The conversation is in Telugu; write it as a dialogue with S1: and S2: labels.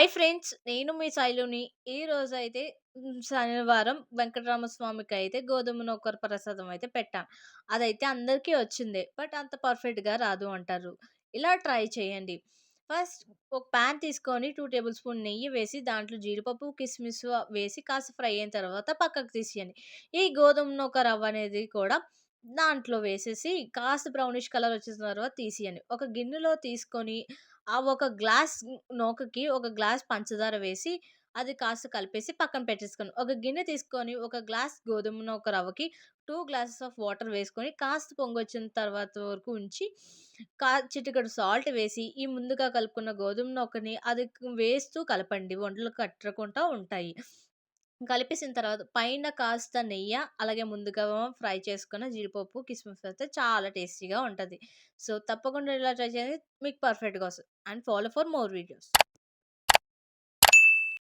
S1: Hi friends. నేను మీ శైలుని. ఈరోజైతే శనివారం వెంకటరామస్వామికైతే గోధుమ నూకర ప్రసాదం అయితే పెట్టాను. అదైతే అందరికీ వచ్చిందే. బట్ అంత పర్ఫెక్ట్‌గా రాదు అంటారు. ఇలా ట్రై చేయండి. ఫస్ట్ ఒక పాన్ తీసుకొని 2 టేబుల్ స్పూన్ నెయ్యి వేసి దాంట్లో జీడిపప్పు, కిస్మిస్ వేసి కాస్త ఫ్రై అయిన తర్వాత పక్కకు తీసేయండి. ఈ గోధుమ నూక రవ్వ అనేది కూడా దాంట్లో వేసేసి కాస్త బ్రౌనిష్ కలర్ వచ్చేసిన తర్వాత తీసేయండి. ఒక గిన్నెలో తీసుకొని ఆ ఒక గ్లాస్ నూకకి ఒక గ్లాస్ పంచదార వేసి అది కాస్త కలిపేసి పక్కన పెట్టేసుకోండి. ఒక గిన్నె తీసుకొని ఒక గ్లాస్ గోధుమ నూక రవ్వకి 2 గ్లాసెస్ ఆఫ్ వాటర్ వేసుకొని కాస్త పొంగొచ్చిన తర్వాత వరకు ఉంచి చిటికెడు సాల్ట్ వేసి ఈ ముందుగా కలుపుకున్న గోధుమ నూకని అది వేస్తూ కలపండి. వంటలు కట్టకుండా ఉంటాయి. కలిపేసిన తర్వాత పైన కాస్త నెయ్య, అలాగే ముందుగా ఫ్రై చేసుకున్న జీడిపప్పు, కిస్మిస్ అయితే చాలా టేస్టీగా ఉంటది. సో, తప్పకుండా ఇలా ట్రై చేయండి. మీకు పర్ఫెక్ట్‌గా వస్తది. And follow for more videos.